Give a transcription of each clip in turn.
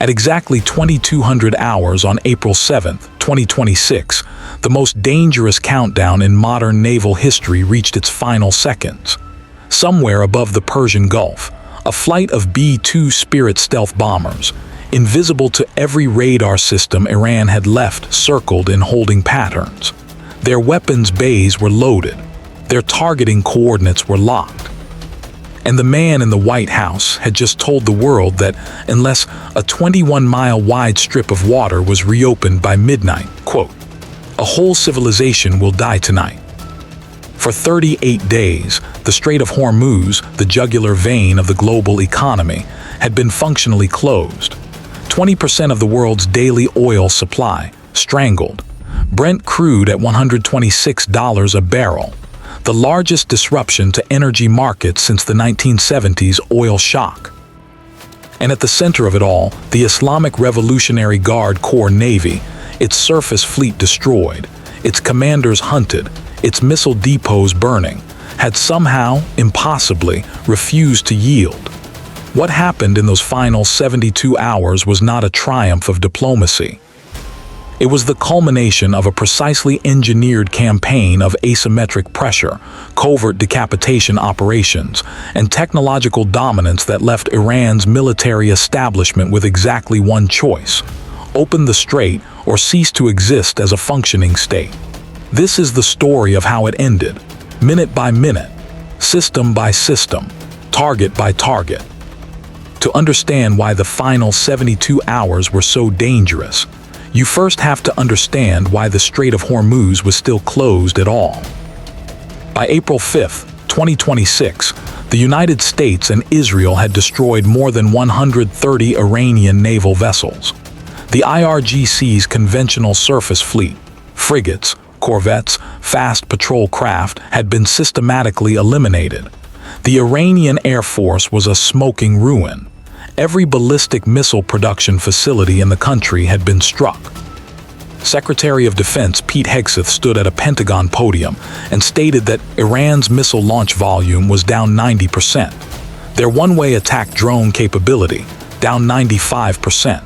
At exactly 2200 hours on April 7, 2026, the most dangerous countdown in modern naval history reached its final seconds. Somewhere above the Persian Gulf, a flight of B-2 Spirit stealth bombers, invisible to every radar system Iran had left, circled in holding patterns. Their weapons bays were loaded. Their targeting coordinates were locked. And the man in the White House had just told the world that unless a 21-mile-wide strip of water was reopened by midnight, quote, "a whole civilization will die tonight." For 38 days, the Strait of Hormuz, the jugular vein of the global economy, had been functionally closed. 20% of the world's daily oil supply strangled. Brent crude at $126 a barrel, the largest disruption to energy markets since the 1970s oil shock. And at the center of it all, the Islamic Revolutionary Guard Corps Navy, its surface fleet destroyed, its commanders hunted, its missile depots burning, had somehow, impossibly, refused to yield. What happened in those final 72 hours was not a triumph of diplomacy. It was the culmination of a precisely engineered campaign of asymmetric pressure, covert decapitation operations, and technological dominance that left Iran's military establishment with exactly one choice: open the strait or cease to exist as a functioning state. This is the story of how it ended, minute by minute, system by system, target by target. To understand why the final 72 hours were so dangerous, you first have to understand why the Strait of Hormuz was still closed at all. By April 5, 2026, the United States and Israel had destroyed more than 130 Iranian naval vessels. The IRGC's conventional surface fleet, frigates, corvettes, fast patrol craft, had been systematically eliminated. The Iranian Air Force was a smoking ruin. Every ballistic missile production facility in the country had been struck. Secretary of Defense Pete Hegseth stood at a Pentagon podium and stated that Iran's missile launch volume was down 90%. Their one-way attack drone capability, down 95%.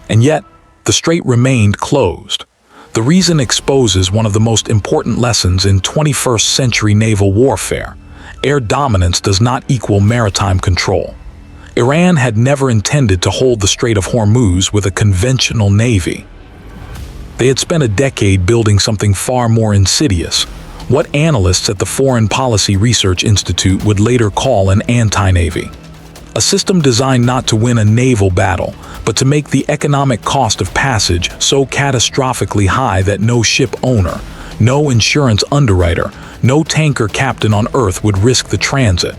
And yet, the strait remained closed. The reason exposes one of the most important lessons in 21st century naval warfare. Air dominance does not equal maritime control. Iran had never intended to hold the Strait of Hormuz with a conventional navy. They had spent a decade building something far more insidious, what analysts at the Foreign Policy Research Institute would later call an anti-navy. A system designed not to win a naval battle, but to make the economic cost of passage so catastrophically high that no ship owner, no insurance underwriter, no tanker captain on Earth would risk the transit.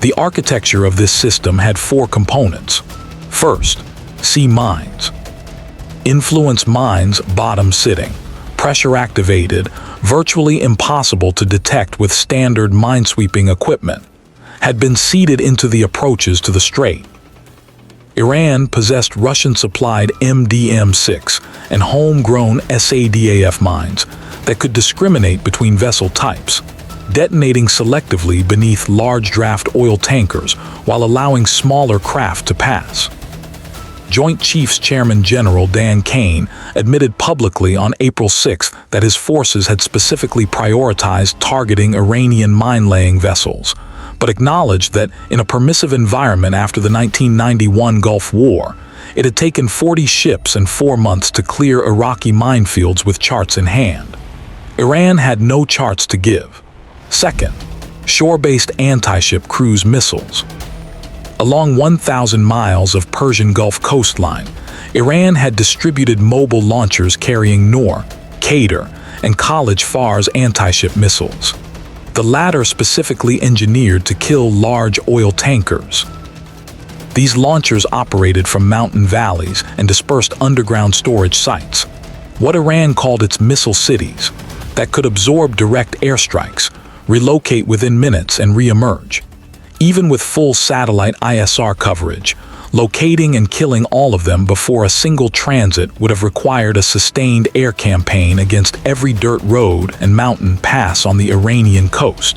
The architecture of this system had four components. First, sea mines. Influence mines bottom-sitting, pressure-activated, virtually impossible to detect with standard minesweeping equipment, had been seeded into the approaches to the strait. Iran possessed Russian-supplied MDM-6 and homegrown SADAF mines that could discriminate between vessel types, detonating selectively beneath large draft oil tankers while allowing smaller craft to pass. Joint Chiefs Chairman General Dan Kane admitted publicly on April 6 that his forces had specifically prioritized targeting Iranian mine-laying vessels, but acknowledged that in a permissive environment after the 1991 Gulf War, it had taken 40 ships and 4 months to clear Iraqi minefields with charts in hand. Iran had no charts to give. Second, shore-based anti-ship cruise missiles. Along 1,000 miles of Persian Gulf coastline, Iran had distributed mobile launchers carrying Noor, Qader, and College Far's anti-ship missiles, the latter specifically engineered to kill large oil tankers. These launchers operated from mountain valleys and dispersed underground storage sites, what Iran called its missile cities, that could absorb direct airstrikes, relocate within minutes, and re-emerge. Even with full satellite ISR coverage, locating and killing all of them before a single transit would have required a sustained air campaign against every dirt road and mountain pass on the Iranian coast.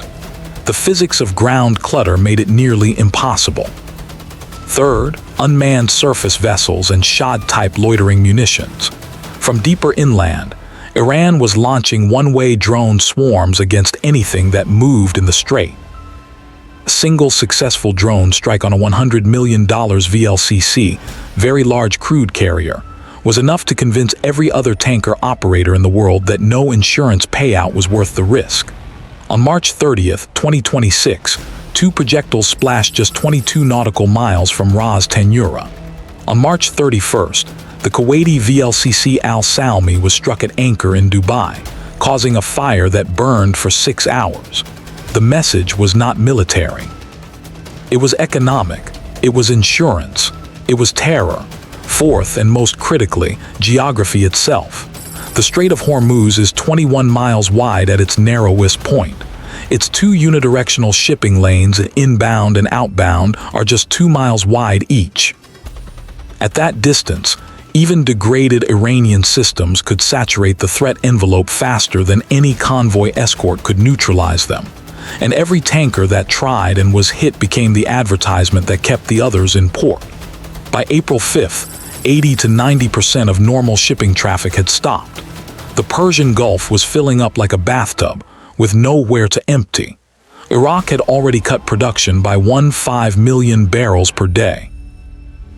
The physics of ground clutter made it nearly impossible. Third, unmanned surface vessels and Shahd-type loitering munitions. From deeper inland, Iran was launching one-way drone swarms against anything that moved in the strait. A single successful drone strike on a $100 million VLCC, very large crude carrier, was enough to convince every other tanker operator in the world that no insurance payout was worth the risk. On March 30th, 2026, two projectiles splashed just 22 nautical miles from Ras Tanura. On March 31st, the Kuwaiti VLCC Al Salmi was struck at anchor in Dubai, causing a fire that burned for 6 hours. The message was not military. It was economic. It was insurance. It was terror. Fourth, and most critically, geography itself. The Strait of Hormuz is 21 miles wide at its narrowest point. Its two unidirectional shipping lanes, inbound and outbound, are just 2 miles wide each. At that distance, even degraded Iranian systems could saturate the threat envelope faster than any convoy escort could neutralize them. And every tanker that tried and was hit became the advertisement that kept the others in port. By April 5th, 80 to 90% of normal shipping traffic had stopped. The Persian Gulf was filling up like a bathtub, with nowhere to empty. Iraq had already cut production by 1.5 million barrels per day.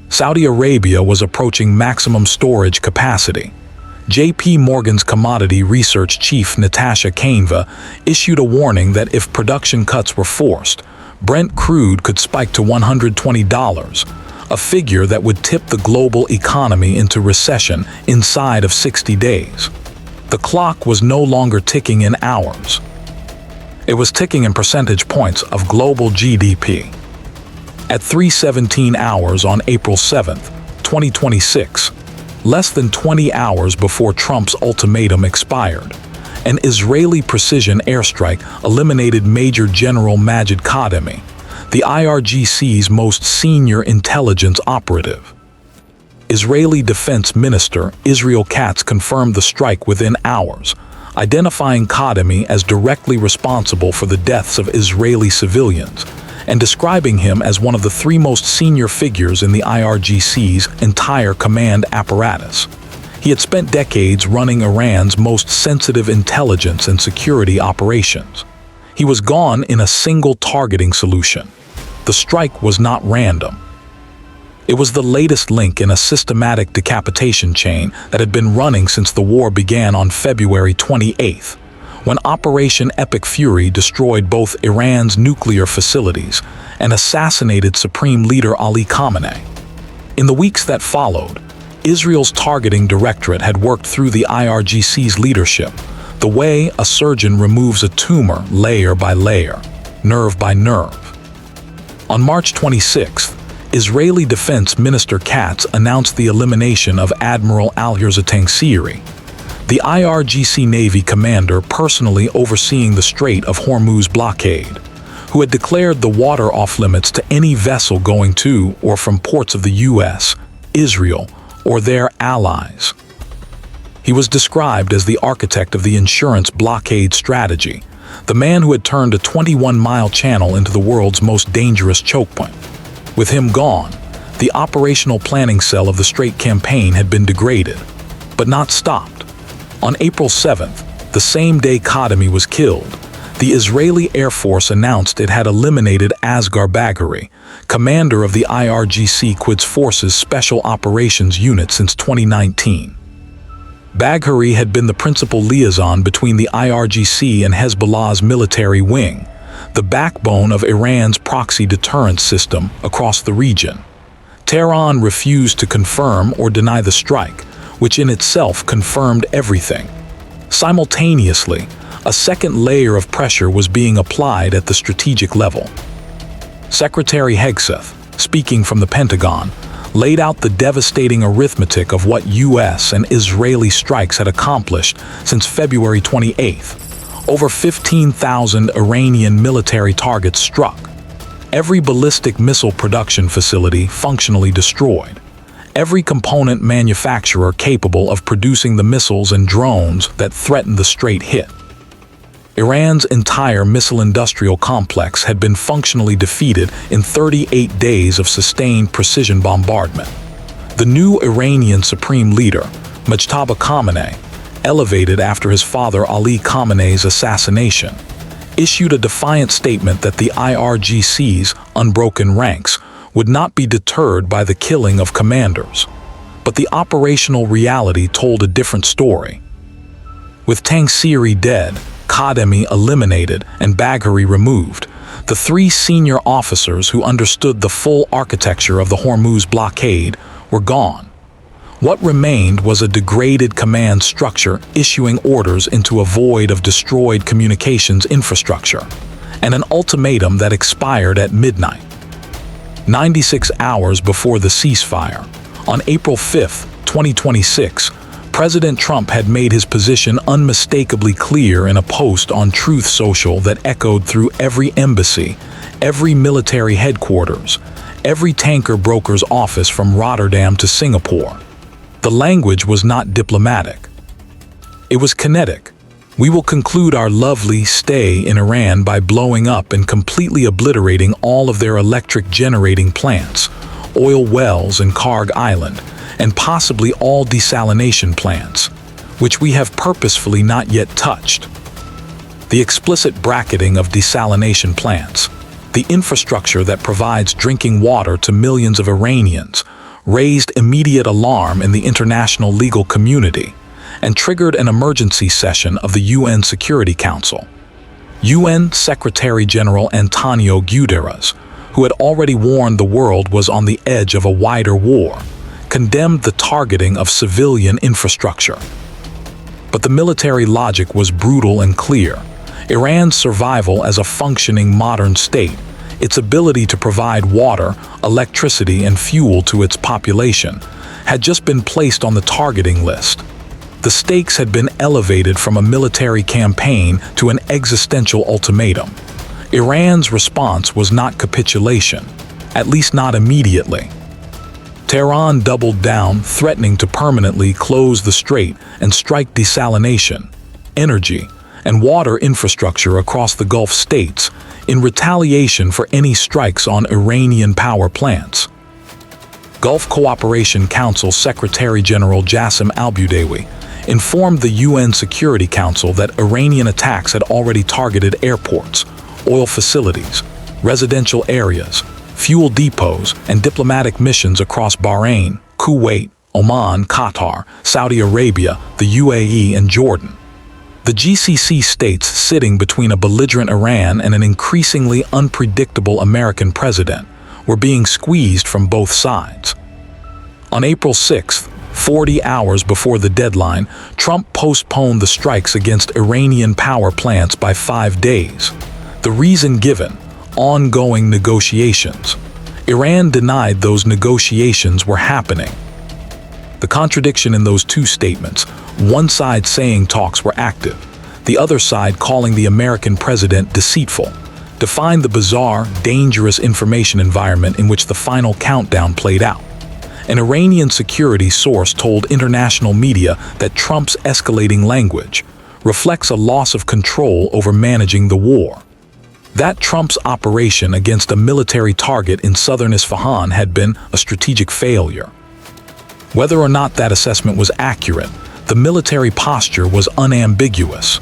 Saudi Arabia was approaching maximum storage capacity. J.P. Morgan's commodity research chief Natasha Caneva issued a warning that if production cuts were forced, Brent crude could spike to $120, a figure that would tip the global economy into recession inside of 60 days. The clock was no longer ticking in hours. It was ticking in percentage points of global GDP. At 3:17 hours on April 7th, 2026, less than 20 hours before Trump's ultimatum expired, an Israeli precision airstrike eliminated Major General Majid Kademi, the IRGC's most senior intelligence operative. Israeli Defense Minister Israel Katz confirmed the strike within hours, identifying Kademi as directly responsible for the deaths of Israeli civilians and describing him as one of the 3 most senior figures in the IRGC's entire command apparatus. He had spent decades running Iran's most sensitive intelligence and security operations. He was gone in a single targeting solution. The strike was not random. It was the latest link in a systematic decapitation chain that had been running since the war began on February 28th, when Operation Epic Fury destroyed both Iran's nuclear facilities and assassinated Supreme Leader Ali Khamenei. In the weeks that followed, Israel's targeting directorate had worked through the IRGC's leadership, the way a surgeon removes a tumor layer by layer, nerve by nerve. On March 26th, Israeli Defense Minister Katz announced the elimination of Admiral Al-Hirza Tangsiri, the IRGC Navy commander personally overseeing the Strait of Hormuz blockade, who had declared the water off-limits to any vessel going to or from ports of the U.S., Israel, or their allies. He was described as the architect of the insurance blockade strategy, the man who had turned a 21-mile channel into the world's most dangerous chokepoint. With him gone, the operational planning cell of the Strait campaign had been degraded, but not stopped. On April 7th, the same day Kademi was killed, the Israeli Air Force announced it had eliminated Asghar Bagheri, commander of the IRGC Quds Force's Special Operations Unit since 2019. Bagheri had been the principal liaison between the IRGC and Hezbollah's military wing, the backbone of Iran's proxy deterrence system across the region. Tehran refused to confirm or deny the strike, which in itself confirmed everything. Simultaneously, a second layer of pressure was being applied at the strategic level. Secretary Hegseth, speaking from the Pentagon, laid out the devastating arithmetic of what U.S. and Israeli strikes had accomplished since February 28th. Over 15,000 Iranian military targets struck. Every ballistic missile production facility functionally destroyed. Every component manufacturer capable of producing the missiles and drones that threatened the Strait hit. Iran's entire missile industrial complex had been functionally defeated in 38 days of sustained precision bombardment. The new Iranian supreme leader, Mujtaba Khamenei, elevated after his father Ali Khamenei's assassination, issued a defiant statement that the IRGC's unbroken ranks would not be deterred by the killing of commanders. But the operational reality told a different story. With Tangsiri dead, Kademi eliminated, and Bagheri removed, the three senior officers who understood the full architecture of the Hormuz blockade were gone. What remained was a degraded command structure issuing orders into a void of destroyed communications infrastructure, and an ultimatum that expired at midnight. 96 hours before the ceasefire, on April 5, 2026, President Trump had made his position unmistakably clear in a post on Truth Social that echoed through every embassy, every military headquarters, every tanker broker's office from Rotterdam to Singapore. The language was not diplomatic. It was kinetic. We will conclude our lovely stay in Iran by blowing up and completely obliterating all of their electric generating plants, oil wells in Karg Island, and possibly all desalination plants, which we have purposefully not yet touched. The explicit bracketing of desalination plants, the infrastructure that provides drinking water to millions of Iranians, raised immediate alarm in the international legal community and triggered an emergency session of the UN Security Council. UN Secretary-General Antonio Guterres, who had already warned the world was on the edge of a wider war, condemned the targeting of civilian infrastructure. But the military logic was brutal and clear. Iran's survival as a functioning modern state, its ability to provide water, electricity, and fuel to its population, had just been placed on the targeting list. The stakes had been elevated from a military campaign to an existential ultimatum. Iran's response was not capitulation, at least not immediately. Tehran doubled down, threatening to permanently close the strait and strike desalination, energy, and water infrastructure across the Gulf states in retaliation for any strikes on Iranian power plants. Gulf Cooperation Council Secretary-General Jassim al-Budawi informed the UN Security Council that Iranian attacks had already targeted airports, oil facilities, residential areas, fuel depots, and diplomatic missions across Bahrain, Kuwait, Oman, Qatar, Saudi Arabia, the UAE, and Jordan. The GCC states sitting between a belligerent Iran and an increasingly unpredictable American president were being squeezed from both sides. On April 6th, 40 hours before the deadline, Trump postponed the strikes against Iranian power plants by 5 days. The reason given: ongoing negotiations. Iran denied those negotiations were happening. The contradiction in those two statements, one side saying talks were active, the other side calling the American president deceitful, defined the bizarre, dangerous information environment in which the final countdown played out. An Iranian security source told international media that Trump's escalating language reflects a loss of control over managing the war. That Trump's operation against a military target in southern Isfahan had been a strategic failure. Whether or not that assessment was accurate, the military posture was unambiguous.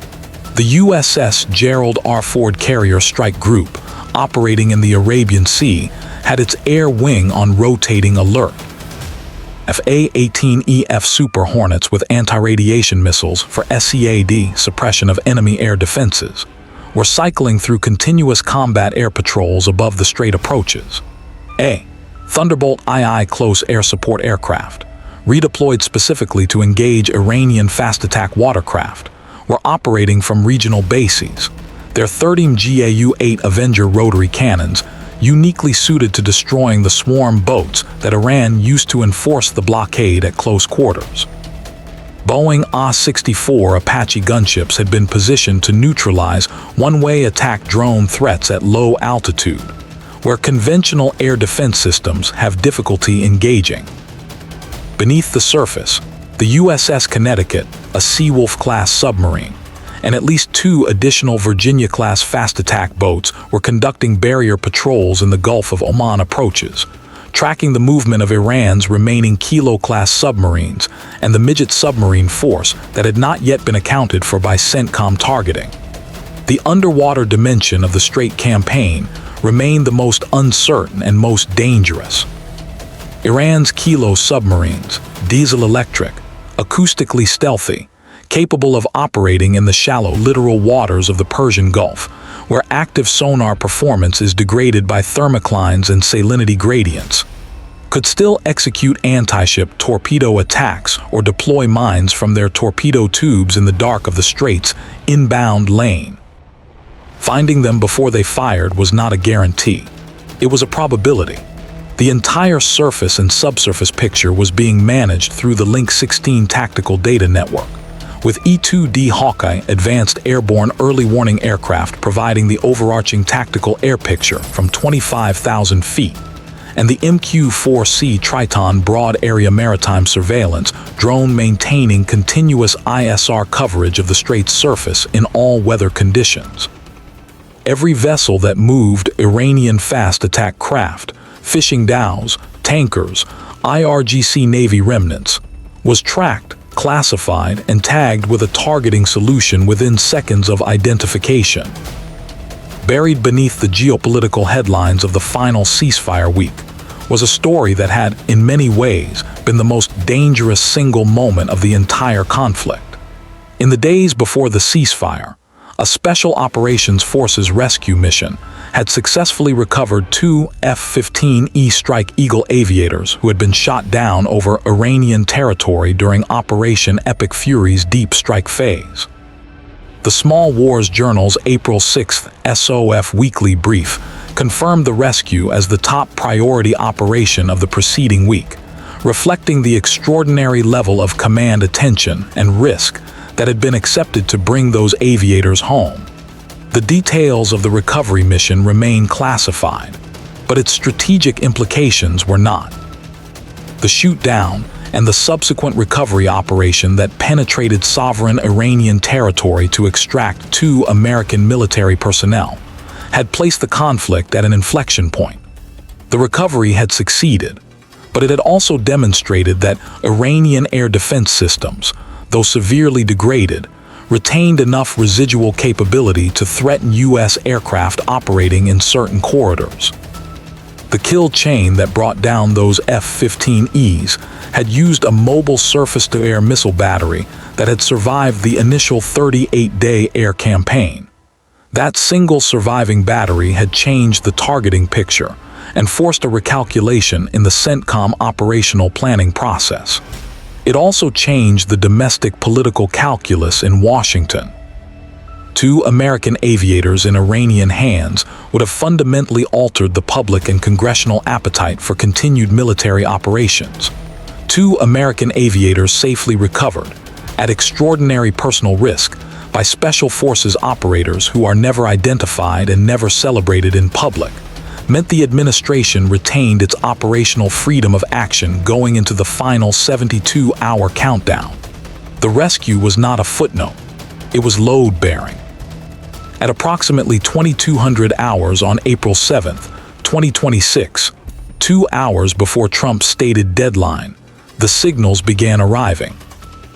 The USS Gerald R. Ford Carrier Strike Group, operating in the Arabian Sea, had its air wing on rotating alert. F-A-18EF Super Hornets with anti-radiation missiles for SCAD, suppression of enemy air defenses, were cycling through continuous combat air patrols above the strait approaches. Thunderbolt II close air support aircraft, redeployed specifically to engage Iranian fast-attack watercraft, were operating from regional bases. Their 30 GAU-8 Avenger rotary cannons, uniquely suited to destroying the swarm boats that Iran used to enforce the blockade at close quarters. Boeing AH-64 Apache gunships had been positioned to neutralize one-way attack drone threats at low altitude, where conventional air defense systems have difficulty engaging. Beneath the surface, the USS Connecticut, a Seawolf-class submarine, and at least 2 additional Virginia-class fast attack boats were conducting barrier patrols in the Gulf of Oman approaches, tracking the movement of Iran's remaining Kilo-class submarines and the midget submarine force that had not yet been accounted for by CENTCOM targeting. The underwater dimension of the Strait campaign remained the most uncertain and most dangerous. Iran's Kilo submarines, diesel-electric, acoustically stealthy, capable of operating in the shallow littoral waters of the Persian Gulf, where active sonar performance is degraded by thermoclines and salinity gradients, could still execute anti-ship torpedo attacks or deploy mines from their torpedo tubes in the dark of the Strait's inbound lane. Finding them before they fired was not a guarantee. It was a probability. The entire surface and subsurface picture was being managed through the Link 16 tactical data network, with E-2D Hawkeye advanced airborne early warning aircraft providing the overarching tactical air picture from 25,000 feet, and the MQ-4C Triton broad area maritime surveillance drone maintaining continuous ISR coverage of the Strait's surface in all weather conditions. Every vessel that moved, Iranian fast attack craft, fishing dhows, tankers, IRGC Navy remnants, was tracked, classified, and tagged with a targeting solution within seconds of identification. Buried beneath the geopolitical headlines of the final ceasefire week was a story that had, in many ways, been the most dangerous single moment of the entire conflict. In the days before the ceasefire, a Special Operations Forces rescue mission had successfully recovered 2 F-15E Strike Eagle aviators who had been shot down over Iranian territory during Operation Epic Fury's deep strike phase. The Small Wars Journal's April 6 SOF Weekly Brief confirmed the rescue as the top priority operation of the preceding week, reflecting the extraordinary level of command attention and risk that had been accepted to bring those aviators home. The details of the recovery mission remain classified, but its strategic implications were not. The shoot-down and the subsequent recovery operation that penetrated sovereign Iranian territory to extract 2 American military personnel had placed the conflict at an inflection point. The recovery had succeeded, but it had also demonstrated that Iranian air defense systems, though severely degraded, retained enough residual capability to threaten U.S. aircraft operating in certain corridors. The kill chain that brought down those F-15Es had used a mobile surface-to-air missile battery that had survived the initial 38-day air campaign. That single surviving battery had changed the targeting picture and forced a recalculation in the CENTCOM operational planning process. It also changed the domestic political calculus in Washington. 2 American aviators in Iranian hands would have fundamentally altered the public and congressional appetite for continued military operations. 2 American aviators safely recovered, at extraordinary personal risk, by special forces operators who are never identified and never celebrated in public, meant the administration retained its operational freedom of action going into the final 72-hour countdown. The rescue was not a footnote. It was load-bearing. At approximately 2200 hours on April 7, 2026, 2 hours before Trump's stated deadline, the signals began arriving.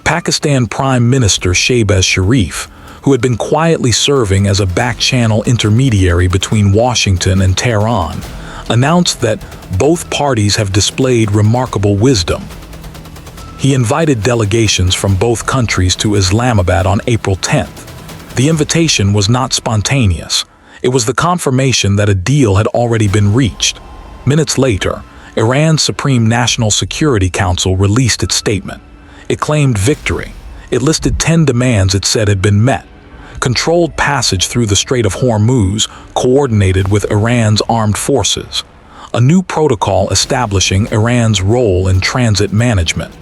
Pakistan Prime Minister Shehbaz Sharif, who had been quietly serving as a back-channel intermediary between Washington and Tehran, announced that both parties have displayed remarkable wisdom. He invited delegations from both countries to Islamabad on April 10th. The invitation was not spontaneous. It was the confirmation that a deal had already been reached. Minutes later, Iran's Supreme National Security Council released its statement. It claimed victory. It listed 10 demands it said had been met. Controlled passage through the Strait of Hormuz, coordinated with Iran's armed forces. A new protocol establishing Iran's role in transit management.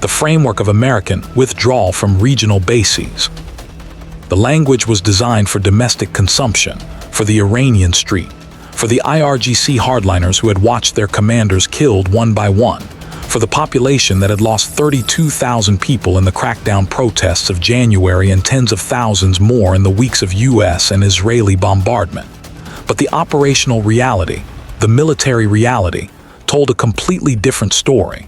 The framework of American withdrawal from regional bases. The language was designed for domestic consumption, for the Iranian street, for the IRGC hardliners who had watched their commanders killed one by one, for the population that had lost 32,000 people in the crackdown protests of January and tens of thousands more in the weeks of US and Israeli bombardment. But the operational reality, the military reality, told a completely different story.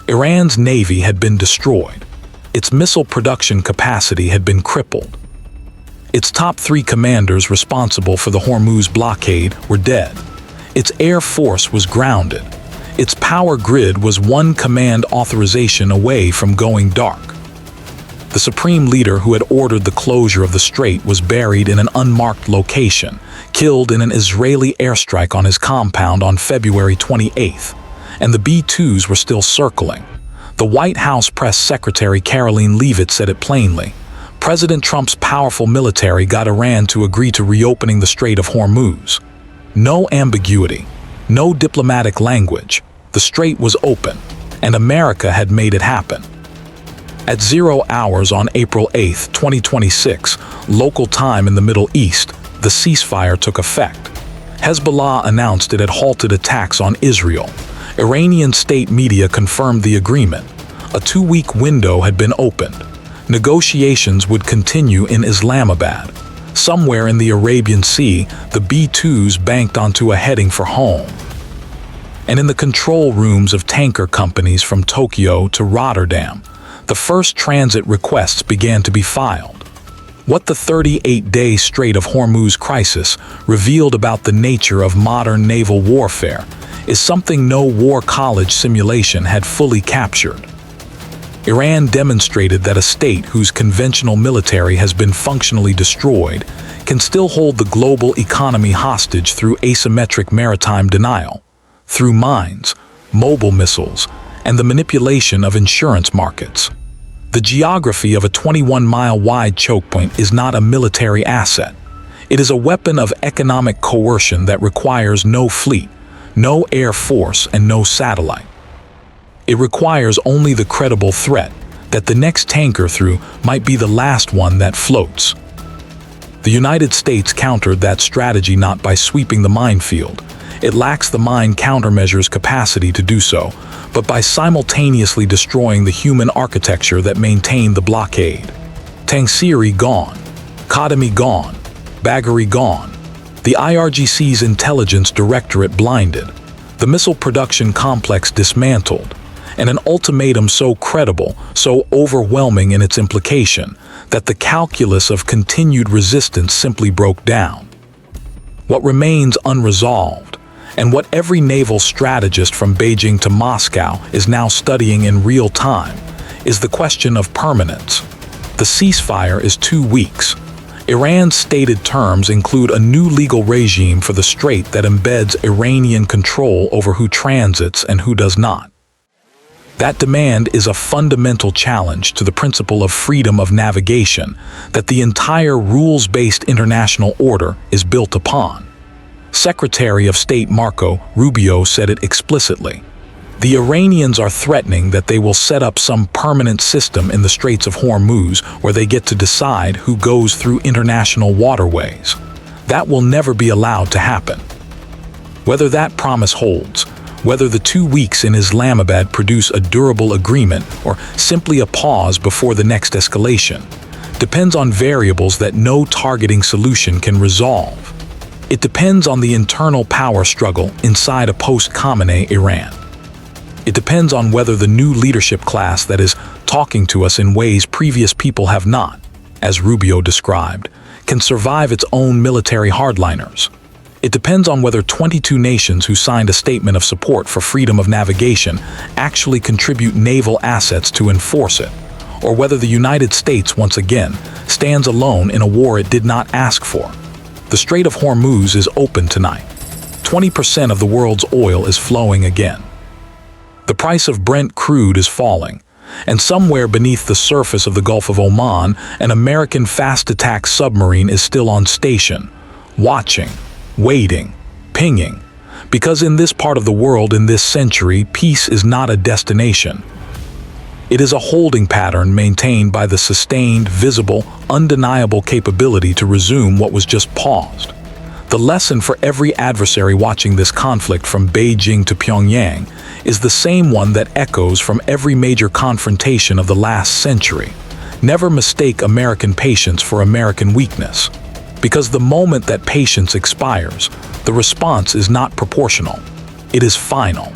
Iran's navy had been destroyed. Its missile production capacity had been crippled. Its top 3 commanders responsible for the Hormuz blockade were dead. Its air force was grounded. Its power grid was one command authorization away from going dark. The supreme leader who had ordered the closure of the strait was buried in an unmarked location, killed in an Israeli airstrike on his compound on February 28th, and the B-2s were still circling. The White House press secretary Karoline Leavitt said it plainly. President Trump's powerful military got Iran to agree to reopening the Strait of Hormuz. No ambiguity, no diplomatic language. The strait was open, and America had made it happen. At 0 hours on April 8, 2026, local time in the Middle East, the ceasefire took effect. Hezbollah announced it had halted attacks on Israel. Iranian state media confirmed the agreement. A 2-week window had been opened. Negotiations would continue in Islamabad. Somewhere in the Arabian Sea, the B-2s banked onto a heading for home. And in the control rooms of tanker companies from Tokyo to Rotterdam, the first transit requests began to be filed. What the 38-day Strait of Hormuz crisis revealed about the nature of modern naval warfare is something no war college simulation had fully captured. Iran demonstrated that a state whose conventional military has been functionally destroyed can still hold the global economy hostage through asymmetric maritime denial, through mines, mobile missiles, and the manipulation of insurance markets. The geography of a 21-mile-wide chokepoint is not a military asset. It is a weapon of economic coercion that requires no fleet, no air force, and no satellite. It requires only the credible threat that the next tanker through might be the last one that floats. The United States countered that strategy not by sweeping the minefield. It lacks the mine countermeasures capacity to do so, but by simultaneously destroying the human architecture that maintained the blockade. Tangsiri gone, Khatami gone, Bagheri gone. The IRGC's intelligence directorate blinded, the missile production complex dismantled, and an ultimatum so credible, so overwhelming in its implication, that the calculus of continued resistance simply broke down. What remains unresolved, and what every naval strategist from Beijing to Moscow is now studying in real time, is the question of permanence. The ceasefire is 2 weeks. Iran's stated terms include a new legal regime for the strait that embeds Iranian control over who transits and who does not. That demand is a fundamental challenge to the principle of freedom of navigation that the entire rules-based international order is built upon. Secretary of State Marco Rubio said it explicitly. The Iranians are threatening that they will set up some permanent system in the Straits of Hormuz where they get to decide who goes through international waterways. That will never be allowed to happen. Whether that promise holds, whether the 2 weeks in Islamabad produce a durable agreement or simply a pause before the next escalation, depends on variables that no targeting solution can resolve. It depends on the internal power struggle inside a post-Khamenei Iran. It depends on whether the new leadership class that is talking to us in ways previous people have not, as Rubio described, can survive its own military hardliners. It depends on whether 22 nations who signed a statement of support for freedom of navigation actually contribute naval assets to enforce it, or whether the United States once again stands alone in a war it did not ask for. The Strait of Hormuz is open tonight. 20% of the world's oil is flowing again. The price of Brent crude is falling, and somewhere beneath the surface of the Gulf of Oman, an American fast-attack submarine is still on station, watching, waiting, pinging, because in this part of the world in this century, peace is not a destination. It is a holding pattern maintained by the sustained, visible, undeniable capability to resume what was just paused. The lesson for every adversary watching this conflict from Beijing to Pyongyang is the same one that echoes from every major confrontation of the last century. Never mistake American patience for American weakness. Because the moment that patience expires, the response is not proportional. It is final.